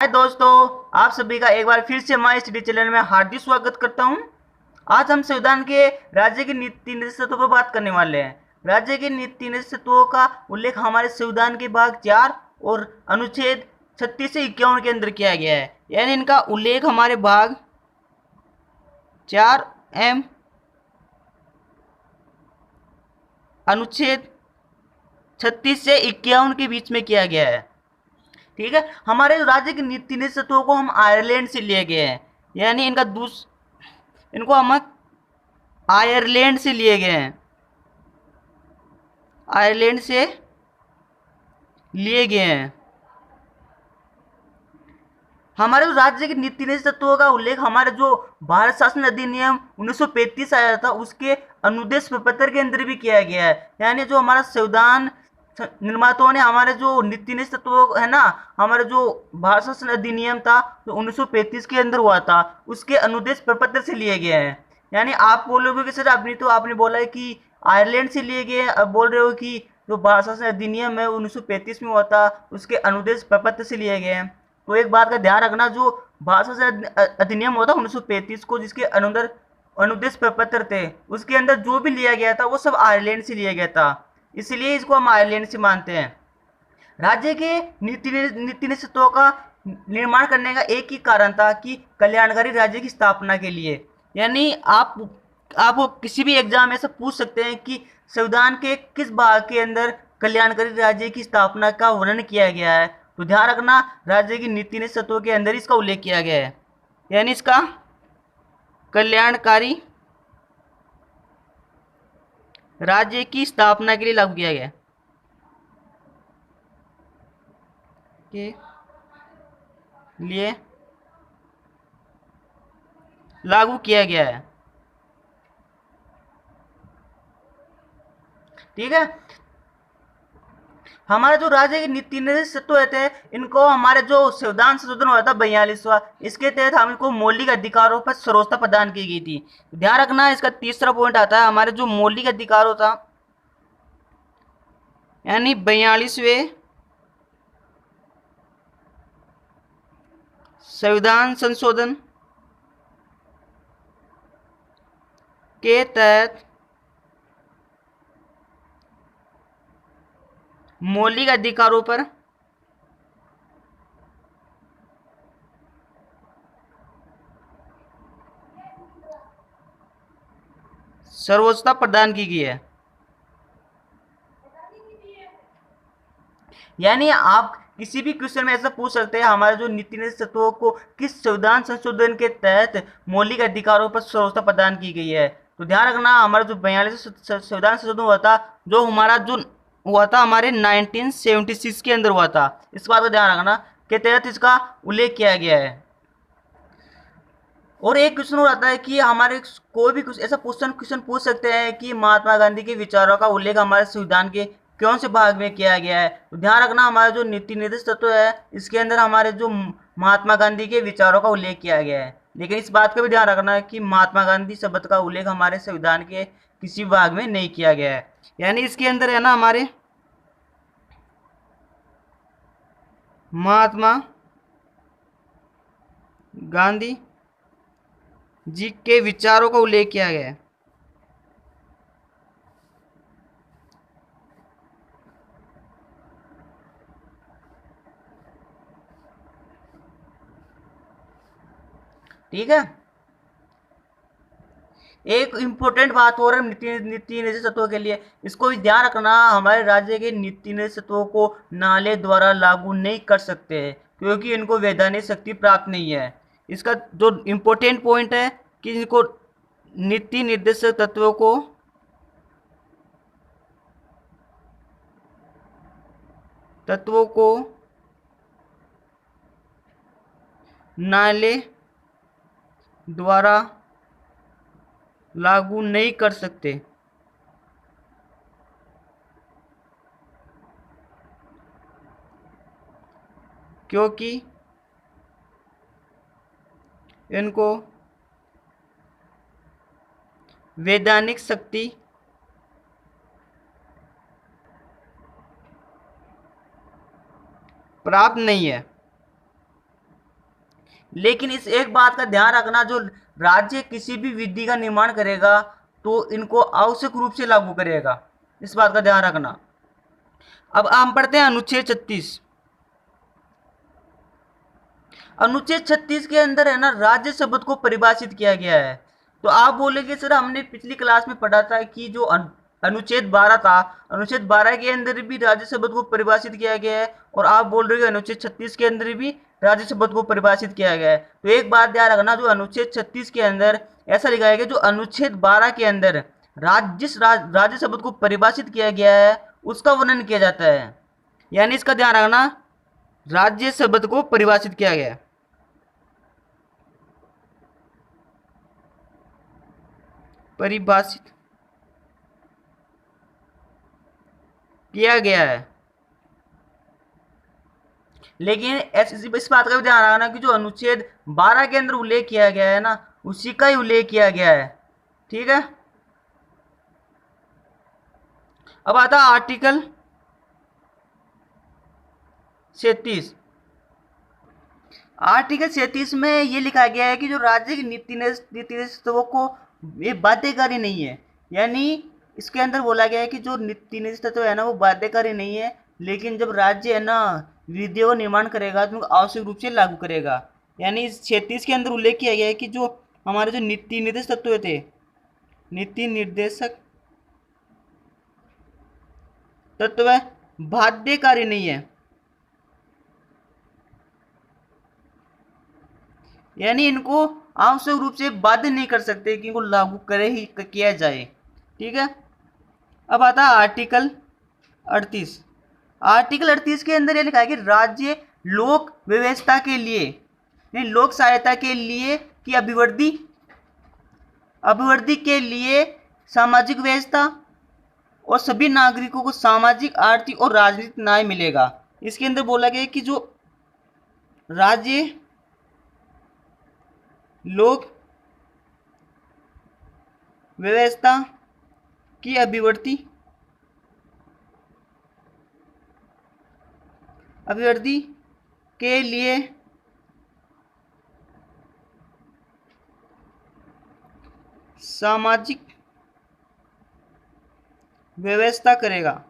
हाय दोस्तों, आप सभी का एक बार फिर से हमारे स्टडी चैनल में हार्दिक स्वागत करता हूं। आज हम संविधान के राज्य के नीति निर्देशों पर बात करने वाले हैं। राज्य के नीति निर्देशों का उल्लेख हमारे संविधान के भाग 4 और अनुच्छेद 36 से 51 के अंदर किया गया है। यानी इनका उल्लेख हमारे भाग 4 एम अनुच्छेद 36 से 51 के बीच में किया गया है। ठीक है, हमारे राज्य के नीति निर्देशों को हम आयरलैंड से लिए गए हैं। यानी इनको हम आयरलैंड से लिए गए हैं, आयरलैंड से लिए गए हैं। हमारे राज्य के नीति निर्देश तत्वों का उल्लेख हमारे जो भारत शासन अधिनियम 1935 आया था उसके अनुदेश प्रपत्र के अंदर भी किया गया है। यानी जो हमारा संविधान निर्माताओं ने हमारे जो नीति निर्देश तत्व है ना, हमारे जो भारत शासन अधिनियम था जो 1935 के अंदर हुआ था उसके अनुदेश प्रपत्र से लिए गए हैं। यानी आप बोलोगे कि सर आपने बोला है कि आयरलैंड से लिए गए, अब बोल रहे हो कि जो भारत शासन अधिनियम है 1935 में हुआ था उसके अनुदेश प्रपत्र से लिए गए हैं। तो एक बात का ध्यान रखना, जो भारत शासन अधिनियम हुआ था 1935 को, जिसके अंदर अनुदेश प्रपत्र थे उसके अंदर जो भी लिया गया था वो सब आयरलैंड से लिया गया था, इसलिए इसको हम आयरलैंड से मानते हैं। राज्य के नीति निश्चितों का निर्माण करने का एक ही कारण था कि कल्याणकारी राज्य की स्थापना के लिए। यानी आप किसी भी एग्जाम में से पूछ सकते हैं कि संविधान के किस भाग के अंदर कल्याणकारी राज्य की स्थापना का वर्णन किया गया है। तो ध्यान रखना, राज्य की नीति निश्चितों के अंदर इसका उल्लेख किया गया है। यानी इसका कल्याणकारी राज्य की स्थापना के लिए लागू किया गया के लिए लागू किया गया है। ठीक है, हमारे जो राज्य के नीति निर्देश तत्व थे इनको हमारे जो संविधान संशोधन हुआ था 42वां, इसके तहत हमको मौलिक अधिकारों पर सर्वोच्चता प्रदान की गई थी। ध्यान रखना, इसका तीसरा पॉइंट आता है हमारे जो मौलिक अधिकारों था, यानी 42वें संविधान संशोधन के तहत मौलिक अधिकारों पर सर्वोच्चता प्रदान की गई है। यानी आप किसी भी क्वेश्चन में ऐसा पूछ सकते हैं हमारे जो नीति निर्देश तत्वों को किस संविधान संशोधन के तहत मौलिक अधिकारों पर सर्वोच्चता प्रदान की गई है। तो ध्यान रखना, हमारा जो 42 संविधान संशोधन हुआ था जो हुआ था हमारे 1976 के अंदर हुआ था, इस बात का ध्यान रखना, के तहत इसका उल्लेख किया गया है। और एक क्वेश्चन और आता है कि हमारे कोई भी कुछ ऐसा क्वेश्चन पूछ सकते हैं कि महात्मा गांधी के विचारों का उल्लेख हमारे संविधान के कौन से भाग में किया गया है। तो ध्यान रखना, हमारा जो नीति निर्देश तत्व है इसके अंदर हमारे जो महात्मा गांधी के विचारों का उल्लेख किया गया है। लेकिन इस बात का भी ध्यान रखना है कि महात्मा गांधी शब्द का उल्लेख हमारे संविधान के किसी भाग में नहीं किया गया है। यानी इसके अंदर है ना हमारे महात्मा गांधी जी के विचारों का उल्लेख किया गया है। ठीक है, एक इम्पोर्टेंट बात और है नीति निर्देश तत्वों के लिए, इसको भी ध्यान रखना, हमारे राज्य के नीति निर्देश तत्वों को नाले द्वारा लागू नहीं कर सकते क्योंकि इनको वैधानिक शक्ति प्राप्त नहीं है। इसका जो इम्पोर्टेंट पॉइंट है कि इनको नीति निर्देश तत्वों को नाले द्वारा लागू नहीं कर सकते क्योंकि इनको वैधानिक शक्ति प्राप्त नहीं है। लेकिन इस एक बात का ध्यान रखना, जो राज्य किसी भी विधि का निर्माण करेगा तो इनको आवश्यक रूप से लागू करेगा, इस बात का ध्यान रखना। अब हम पढ़ते हैं अनुच्छेद 36। अनुच्छेद 36 के अंदर है ना राज्य शब्द को परिभाषित किया गया है। तो आप बोलेंगे सर हमने पिछली क्लास में पढ़ा था कि जो अनुच्छेद 12 था, अनुच्छेद 12 के अंदर भी राज्य शब्द को परिभाषित किया गया है, और आप बोल रहे हो अनुच्छेद 36 के अंदर भी राज्य शब्द को परिभाषित किया गया है। तो एक बात ध्यान रखना, जो अनुच्छेद 36 के अंदर ऐसा लिखा है कि जो अनुच्छेद 12 के अंदर राज्य शब्द को परिभाषित किया गया है उसका वर्णन किया जाता है। यानी इसका ध्यान रखना, राज्य शब्द को परिभाषित किया गया है, परिभाषित किया गया है। लेकिन इस बात का भी ध्यान रखना कि जो अनुच्छेद 12 के अंदर उल्लेख किया गया है ना, उसी का ही उल्लेख किया गया है। ठीक है। अब आता है आर्टिकल 37। आर्टिकल 37 में ये लिखा गया है कि जो राज्य की नीति निर्देशों को ये बाध्यकारी नहीं है। यानी इसके अंदर बोला गया है कि जो नीति निर्देश है ना वो बाध्यकारी नहीं है, लेकिन जब राज्य है ना विधियों का निर्माण करेगा तो उनको आवश्यक रूप से लागू करेगा। यानी इस 36 के अंदर उल्लेख किया गया है कि जो हमारे जो नीति निर्देश तत्व थे, नीति निर्देशक तत्व बाध्यकारी नहीं है। यानी इनको आवश्यक रूप से बाध्य नहीं कर सकते कि इनको लागू करे ही किया जाए। ठीक है। अब आता है आर्टिकल 38। आर्टिकल 38 के अंदर ये लिखा है कि राज्य लोक व्यवस्था के लिए, लोक सहायता के लिए की अभिवृद्धि अभिवृद्धि के लिए सामाजिक व्यवस्था और सभी नागरिकों को सामाजिक, आर्थिक और राजनीतिक न्याय मिलेगा। इसके अंदर बोला गया है कि जो राज्य लोक व्यवस्था की अभिवृद्धि के लिए सामाजिक व्यवस्था करेगा,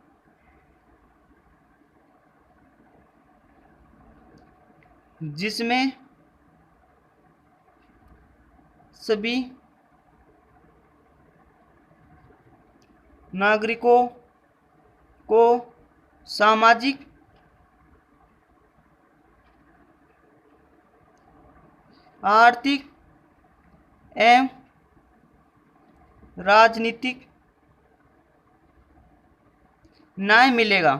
जिसमें सभी नागरिकों को सामाजिक, आर्थिक एवं राजनीतिक न्याय मिलेगा।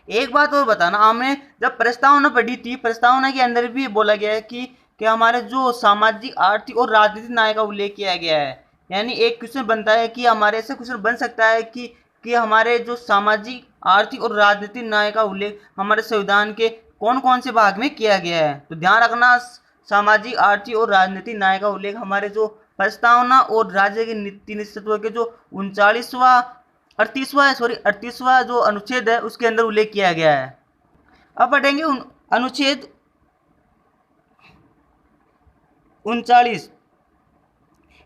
एक बात और बताना, हमने जब प्रस्तावना पढ़ी थी, प्रस्तावना के अंदर भी बोला गया है कि हमारे जो सामाजिक, आर्थिक और राजनीतिक न्याय का उल्लेख किया गया है। यानी एक क्वेश्चन बनता है कि हमारे ऐसे क्वेश्चन बन सकता है कि हमारे जो सामाजिक, आर्थिक और राजनीतिक न्याय का उल्लेख हमारे संविधान के कौन कौन से भाग में किया गया है। तो ध्यान रखना, सामाजिक, आर्थिक और राजनीतिक न्याय का उल्लेख हमारे जो प्रस्तावना और राज्य के नीति निश्चित के जो 39वां 38वां जो अनुच्छेद है उसके अंदर उल्लेख किया गया है। अब पढ़ेंगे अनुच्छेद 39।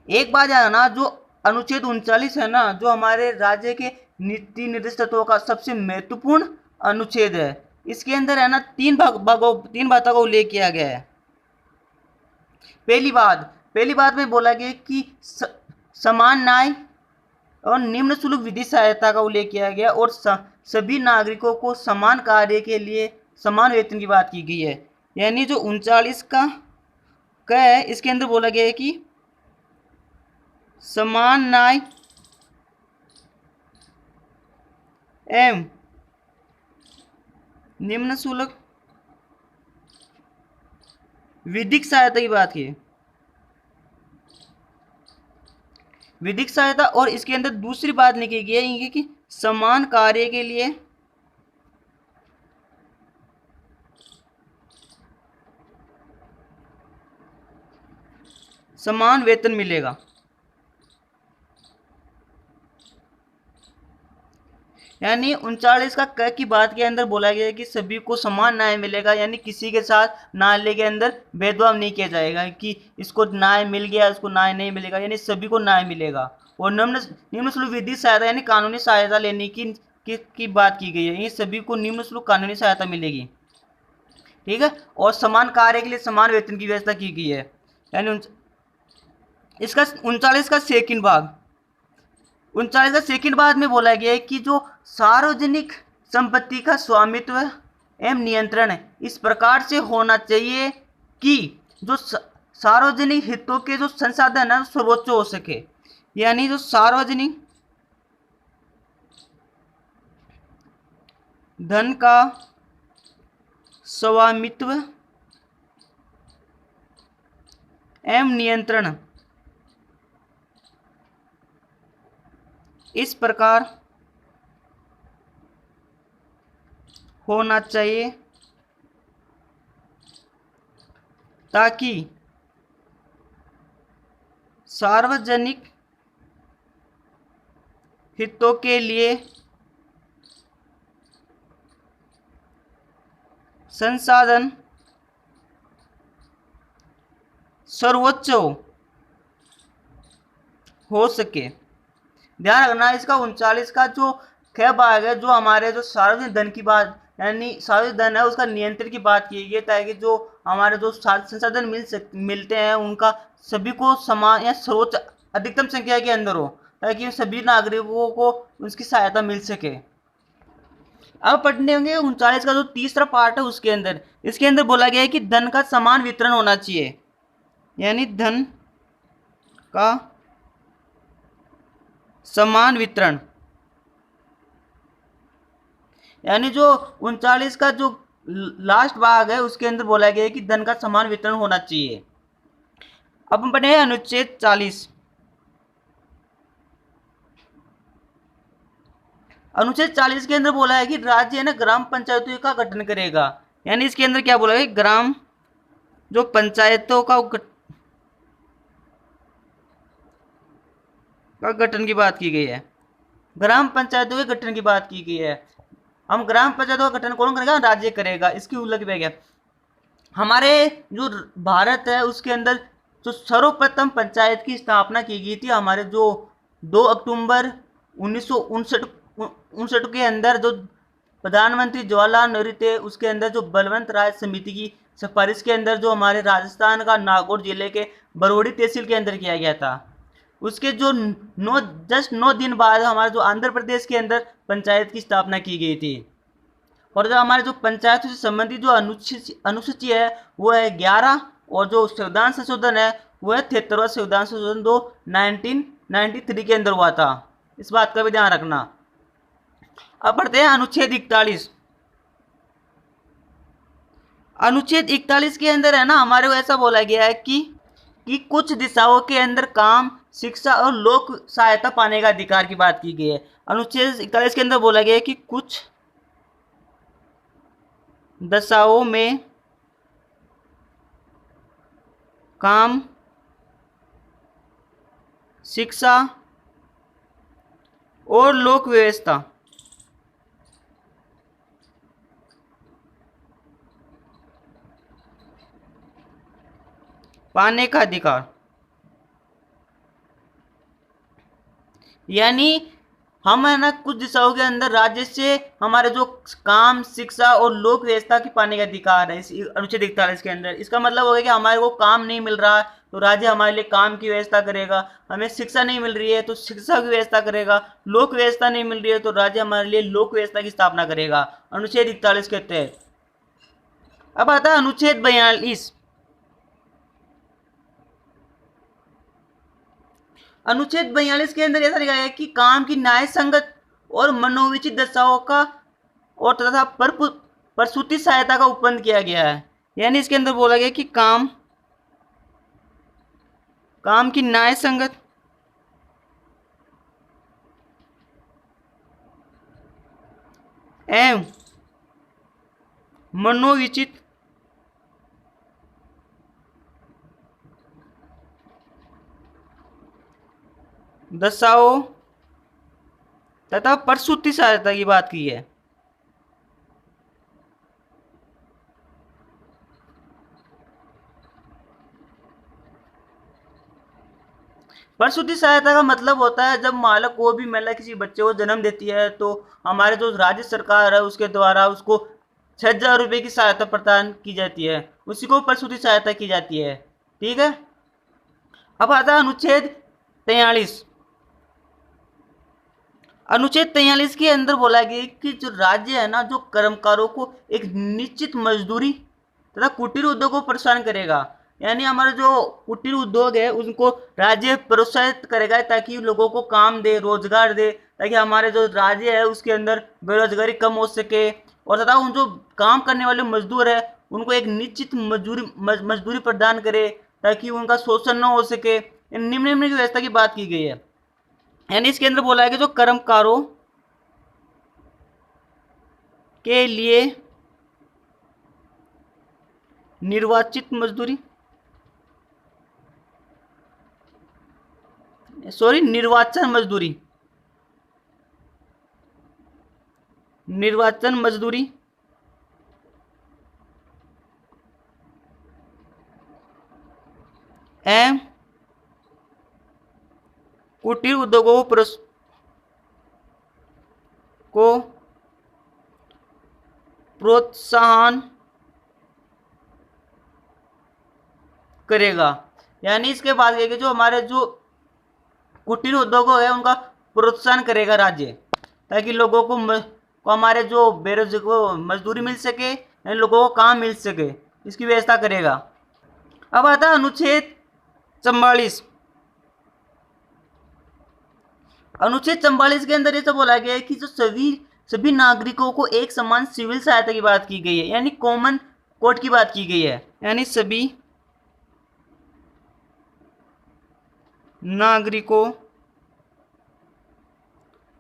एक बात जानना, जो अनुच्छेद 39 है ना, जो हमारे राज्य के नीति निर्देश तत्वों का सबसे महत्वपूर्ण अनुच्छेद है। इसके अंदर है ना तीन बातों का उल्लेख किया गया है। पहली बात में बोला गया कि समान न्याय और निम्न शुल्क विधि सहायता का उल्लेख किया गया, और सभी नागरिकों को समान कार्य के लिए समान वेतन की बात की गई है। यानी जो 39 का है, इसके अंदर बोला गया है कि समान न्याय एवं निम्न शुल्क विधिक सहायता की बात की, विधिक सहायता। और इसके अंदर दूसरी बात लिखी गई है कि समान कार्य के लिए समान वेतन मिलेगा। यानी 39 का क की बात के अंदर बोला गया है कि सभी को समान न्याय मिलेगा, यानी किसी के साथ न्यायालय के अंदर भेदभाव नहीं किया जाएगा कि इसको न्याय मिल गया इसको न्याय नहीं मिलेगा, यानी सभी को न्याय मिलेगा। और निम्न निम्न शुल्क विधि सहायता यानी कानूनी सहायता लेने की बात की गई है, ये सभी को निम्न शुल्क कानूनी सहायता मिलेगी। ठीक है, और समान कार्य के लिए समान वेतन की व्यवस्था की गई है। यानी इसका 39 का सेकंड भाग 39 का सेकंड भाग में बोला गया है कि जो सार्वजनिक संपत्ति का स्वामित्व एवं नियंत्रण इस प्रकार से होना चाहिए कि जो सार्वजनिक हितों के जो संसाधन है सर्वोच्च हो सके। यानी जो सार्वजनिक धन का स्वामित्व एवं नियंत्रण इस प्रकार होना चाहिए ताकि सार्वजनिक हितों के लिए संसाधन सर्वोच्च हो सके। ध्यान रखना, इसका 39 का जो ख भाग है जो हमारे जो सार्वजनिक धन की बात यानी सार्वजनिक धन है उसका नियंत्रण की बात की गई है, ताकि जो हमारे जो संसाधन मिलते हैं उनका सभी को समान या सर्वोच्च अधिकतम संख्या के अंदर हो, ताकि सभी नागरिकों को उसकी सहायता मिल सके। अब पढ़ने होंगे 39 का जो तीसरा पार्ट है उसके अंदर, इसके अंदर बोला गया है कि धन का समान वितरण होना चाहिए। यानी धन का समान वितरण, यानी जो 39 का जो लास्ट भाग है उसके अंदर बोला गया है कि धन का समान वितरण होना चाहिए। अब हम पढ़े अनुच्छेद 40। अनुच्छेद 40 के अंदर बोला है कि राज्य है ना ग्राम पंचायतों का गठन करेगा। यानी इसके अंदर क्या बोला है, ग्राम जो पंचायतों का गठन की बात की गई है, ग्राम पंचायतों के गठन की बात की गई है। हम ग्राम पंचायतों का गठन कौन करेगा, राज्य करेगा। इसकी उल्लेख क्या, हमारे जो भारत है उसके अंदर जो सर्वप्रथम पंचायत की स्थापना की गई थी हमारे जो 2 अक्टूबर 1959 के अंदर जो प्रधानमंत्री जवाहरलाल नेहरू थे उसके अंदर जो बलवंत राय समिति की सिफारिश के अंदर जो हमारे राजस्थान का नागौर जिले के बरौडी तहसील के अंदर किया गया था। उसके जो 9 दिन बाद हमारे जो आंध्र प्रदेश के अंदर पंचायत की स्थापना की गई थी। और जो हमारे जो पंचायतों से संबंधित जो अनुसूची है वो है 11, और जो संविधान संशोधन है वो है 73वां संविधान संशोधन जो 1993 के अंदर हुआ था। इस बात का भी ध्यान रखना। अब पढ़ते हैं अनुच्छेद 41। अनुच्छेद 41 के अंदर है ना हमारे को ऐसा बोला गया है कि कुछ दिशाओं के अंदर काम, शिक्षा और लोक सहायता पाने का अधिकार की बात की गई है। अनुच्छेद 41 के अंदर बोला गया है कि कुछ दशाओं में काम, शिक्षा और लोक व्यवस्था पाने का अधिकार। यानी हम है ना कुछ दिशाओं के अंदर राज्य से हमारे जो काम, शिक्षा और लोक व्यवस्था की पाने का अधिकार है इस अनुच्छेद 41 के अंदर। इसका मतलब हो गया कि हमारे को काम नहीं मिल रहा है तो राज्य हमारे लिए काम की व्यवस्था करेगा, हमें शिक्षा नहीं मिल रही है तो शिक्षा की व्यवस्था करेगा, लोक व्यवस्था नहीं मिल रही है तो राज्य हमारे लिए लोक व्यवस्था की स्थापना करेगा अनुच्छेद 41 के तहत। अब आता है अनुच्छेद 42। अनुच्छेद 42 के अंदर ऐसा लिखा है कि काम की न्याय संगत और मनोविचित दशाओं का और तथा प्रसूति सहायता का उपबंध किया गया है। यानी इसके अंदर बोला गया कि काम की न्याय संगत एवं मनोविचित दशाओं तथा प्रसूति सहायता की बात की है। प्रसूति सहायता का मतलब होता है जब मालक को भी महिला किसी बच्चे को जन्म देती है तो हमारे जो राज्य सरकार है उसके द्वारा उसको 6,000 रुपये की सहायता प्रदान की जाती है, उसी को प्रसूति सहायता की जाती है। ठीक है। अब आता है अनुच्छेद 43। अनुच्छेद 43 के अंदर बोला गया कि जो राज्य है ना, जो कर्मकारों को एक निश्चित मजदूरी तथा कुटीर उद्योग को प्रोत्साहन करेगा। यानी हमारा जो कुटीर उद्योग है उनको राज्य प्रोत्साहित करेगा ताकि लोगों को काम दे, रोजगार दे, ताकि हमारे जो राज्य है उसके अंदर बेरोजगारी कम हो सके, और तथा उन जो काम करने वाले मजदूर है उनको एक निश्चित मजदूरी प्रदान करे ताकि उनका शोषण न हो सके। निम्न निम्न की व्यवस्था की बात की गई है। यानी इसके अंदर बोला है कि जो कर्मकारों के लिए निर्वाचित मजदूरी निर्वाचन मजदूरी एवं कुटीर उद्योगों को प्रोत्साहन करेगा। यानी इसके बाद कि जो हमारे जो कुटीर उद्योग है उनका प्रोत्साहन करेगा राज्य, ताकि लोगों को हमारे जो बेरोजगार मजदूरी मिल सके, लोगों को काम मिल सके, इसकी व्यवस्था करेगा। अब आता है अनुच्छेद 44। अनुच्छेद 44 के अंदर ऐसा बोला गया है कि जो सभी नागरिकों को एक समान सिविल सहायता की बात की गई है, यानी कॉमन कोर्ट की बात की गई है। यानी सभी नागरिकों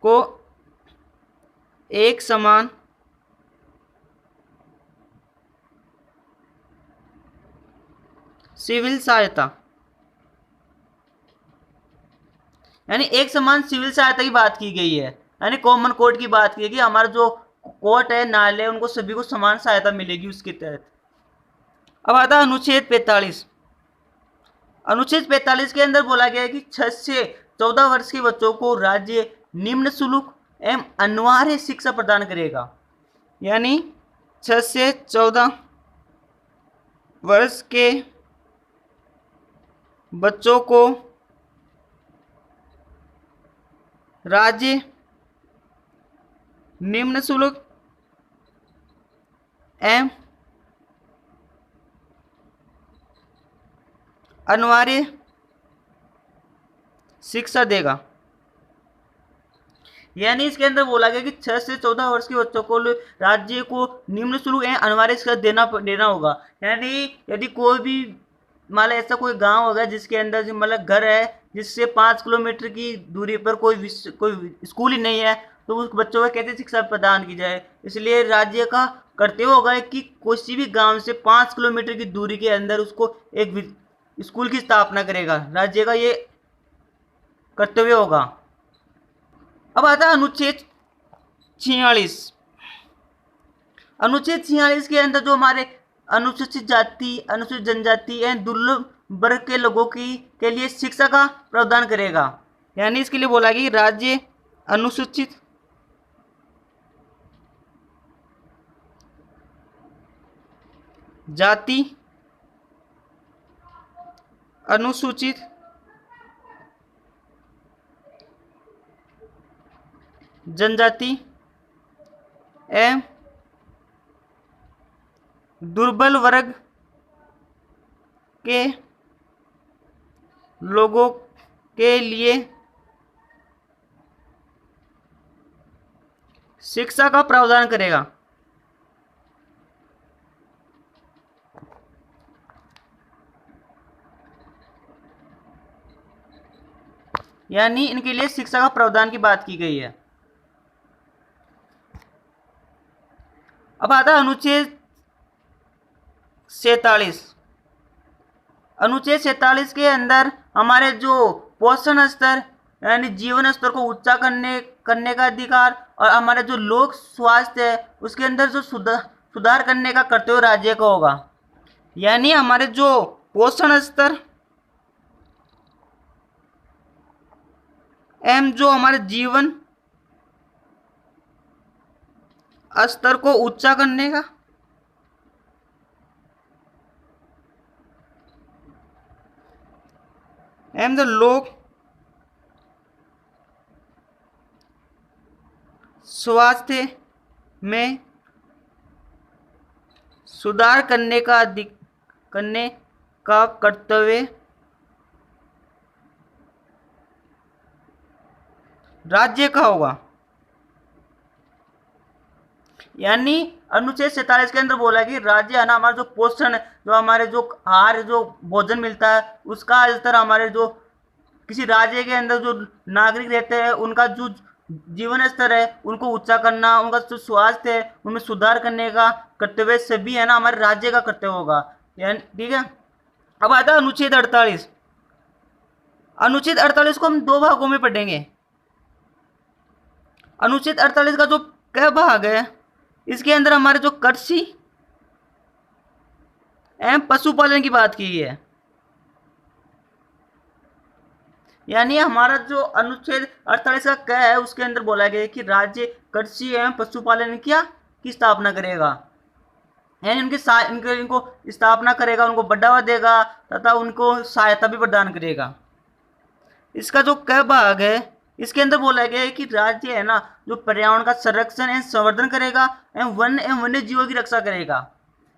को एक समान सिविल सहायता, यानी एक समान सिविल सहायता की बात की गई है, यानी कॉमन कोर्ट की बात की है कि हमारा जो कोर्ट है, न्यायालय, उनको सभी को समान सहायता मिलेगी उसके तहत। अब आता है अनुच्छेद 45। अनुच्छेद 45 के अंदर बोला गया है कि 6 से 14 वर्ष के बच्चों को राज्य निम्न शुल्क एवं अनिवार्य शिक्षा प्रदान करेगा। यानी 6 से 14 वर्ष के बच्चों को राज्य निम्न शुल्क एवं अनिवार्य शिक्षा देगा। यानी इसके अंदर बोला गया कि 6 से 14 वर्ष के बच्चों को राज्य को निम्न शुल्क एवं अनिवार्य शिक्षा देना होगा। यानी यदि कोई भी मान ऐसा कोई गांव होगा जिसके अंदर मतलब घर है जिससे 5 किलोमीटर की दूरी पर कोई स्कूल ही नहीं है, तो उस बच्चों को कैसे शिक्षा प्रदान की जाए। इसलिए राज्य का कर्तव्य होगा कि किसी भी गांव से 5 किलोमीटर की दूरी के अंदर उसको एक स्कूल की स्थापना करेगा, राज्य का ये कर्तव्य होगा। अब आता है अनुच्छेद 46। अनुच्छेद 46 के अंदर जो हमारे अनुसूचित जाति, अनुसूचित जनजाति एवं दुर्लभ वर्ग के लोगों के लिए शिक्षा का प्रावधान करेगा। यानी इसके लिए बोला कि राज्य अनुसूचित जाति, अनुसूचित जनजाति एवं दुर्बल वर्ग के लोगों के लिए शिक्षा का प्रावधान करेगा। यानी इनके लिए शिक्षा का प्रावधान की बात की गई है। अब आता है अनुच्छेद 47। अनुच्छेद 47 के अंदर हमारे जो पोषण स्तर यानी जीवन स्तर को ऊंचा करने करने का अधिकार, और हमारे जो लोक स्वास्थ्य है उसके अंदर जो सुधार करने का कर्तव्य राज्य का होगा। यानी हमारे जो पोषण स्तर एवं जो हमारे जीवन स्तर को ऊंचा करने का एवं जो लोक स्वास्थ्य में सुधार करने का कर्तव्य राज्य का होगा। यानी अनुच्छेद 47 के अंदर बोला है कि राज्य है ना, हमारा जो पोषण है, जो हमारे जो आहार जो भोजन मिलता है उसका स्तर हमारे जो किसी राज्य के अंदर जो नागरिक रहते हैं उनका जो जीवन स्तर है उनको ऊंचा करना, उनका जो स्वास्थ्य है उनमें सुधार करने का कर्तव्य सभी है ना हमारे राज्य का कर्तव्य होगा। यानी ठीक है। अब आता है अनुच्छेद 48। अनुच्छेद 48 को हम दो भागों में पढ़ेंगे। अनुच्छेद 48 का जो क भाग है इसके अंदर हमारे जो कृषि एवं पशुपालन की बात की है। यानी हमारा जो अनुच्छेद 48 का क है उसके अंदर बोला गया है कि राज्य कृषि एवं पशुपालन की स्थापना करेगा। यानी इनको स्थापना करेगा, उनको बढ़ावा देगा तथा उनको सहायता भी प्रदान करेगा। इसका जो क भाग है इसके अंदर बोला गया है कि राज्य है ना जो पर्यावरण का संरक्षण एवं संवर्धन करेगा एवं वन्य जीवों की रक्षा करेगा।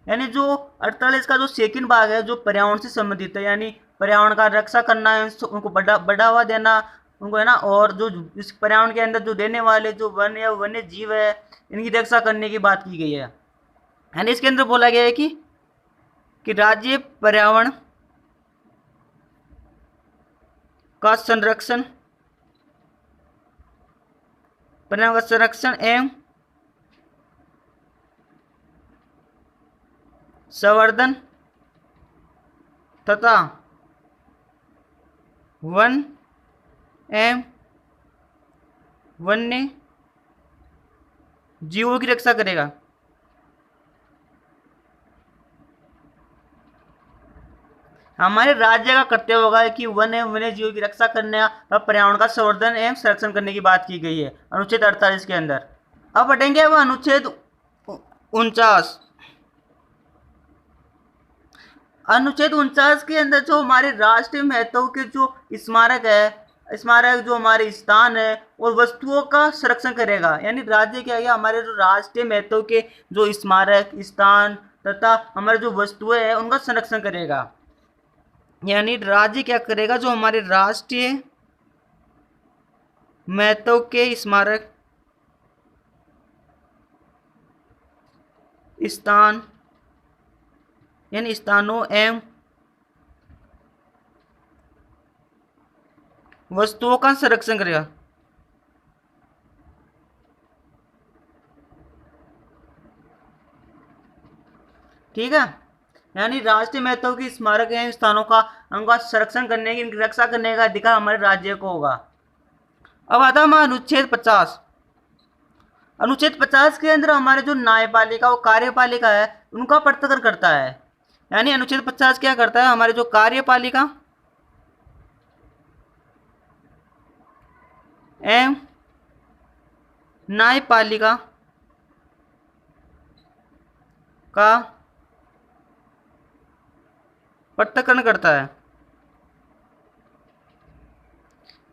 यानी जो 48 का जो सेकंड भाग है जो पर्यावरण से संबंधित है, यानी पर्यावरण का रक्षा करना है, उनको बढ़ावा देना उनको है ना, और जो इस पर्यावरण के अंदर जो रहने वाले जो वन्य जीव है इनकी रक्षा करने की बात की गई है। यानी इसके अंदर बोला गया है कि राज्य पर्यावरण का संरक्षण एवं संवर्धन तथा वन एवं वन्य जीवों की रक्षा करेगा। हमारे राज्य का कर्तव्य होगा कि वन एवं वन्य जीवों की रक्षा करने और पर्यावरण का संवर्धन एवं संरक्षण करने की बात की गई है अनुच्छेद 48 के अंदर। अब पढ़ेंगे वह अनुच्छेद 49। अनुच्छेद 49 के अंदर जो हमारे राष्ट्रीय महत्व के जो स्मारक जो हमारे स्थान है और वस्तुओं का संरक्षण करेगा। यानी राज्य क्या है, हमारे जो राष्ट्रीय महत्व के जो स्मारक स्थान तथा हमारे जो वस्तुएं हैं उनका संरक्षण करेगा। यानी राज्य क्या करेगा, जो हमारे राष्ट्रीय महत्व के स्मारक स्थान यानी स्थानों एवं वस्तुओं का संरक्षण करेगा। ठीक है। यानी राष्ट्रीय महत्व की स्मारक एवं स्थानों का उनका संरक्षण करने की रक्षा करने का अधिकार हमारे राज्य को होगा। अब आता है हमारा अनुच्छेद 50। अनुच्छेद 50 के अंदर हमारे जो न्यायपालिका और कार्यपालिका है उनका पृथक्करण करता है। यानी अनुच्छेद 50 क्या करता है, हमारे जो कार्यपालिका एवं न्यायपालिका का पृथक्करण करता है।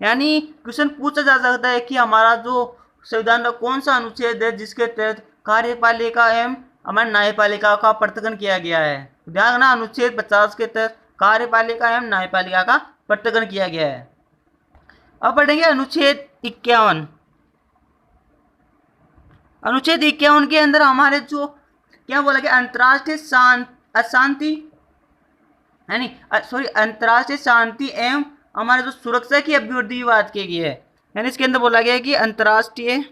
यानी क्वेश्चन पूछा जा सकता है कि हमारा जो संविधान का कौन सा अनुच्छेद है जिसके तहत कार्यपालिका एवं हमारे न्यायपालिका का पृथक्करण किया गया है। ध्यान रखना, अनुच्छेद 50 के तहत कार्यपालिका एवं न्यायपालिका का पृथक्करण किया गया है। अब पढ़ेंगे अनुच्छेद 51। अनुच्छेद 51 के अंदर हमारे जो क्या बोला गया, अंतर्राष्ट्रीय शांति एवं हमारे जो सुरक्षा की अभिवृद्धि की बात की गई है। यानी इसके अंदर बोला गया है कि अंतर्राष्ट्रीय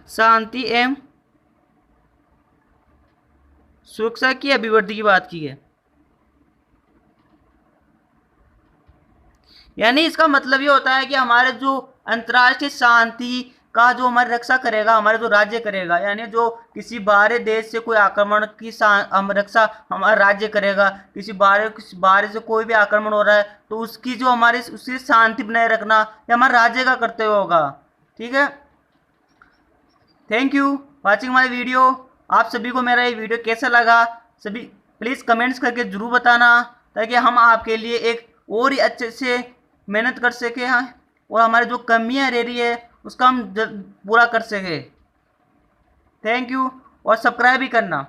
शांति एवं सुरक्षा की अभिवृद्धि की बात की है। यानी इसका मतलब ये होता है कि हमारे जो अंतर्राष्ट्रीय शांति का जो हमारी रक्षा करेगा, हमारे जो राज्य करेगा, यानी जो किसी बाहरी देश से कोई आक्रमण की हम रक्षा हमारा राज्य करेगा, किसी बाहर से कोई भी आक्रमण हो रहा है तो उसकी जो हमारी उसकी शांति बनाए रखना ये हमारे राज्य का कर्तव्य होगा। ठीक है, thank you watching my video. आप सभी को मेरा ये वीडियो कैसा लगा सभी प्लीज़ कमेंट्स करके ज़रूर बताना, ताकि हम आपके लिए एक और ही अच्छे से मेहनत कर सकें, हाँ, और हमारी जो कमियां रह रही है उसका हम पूरा कर सकें। थैंक यू और सब्सक्राइब भी करना।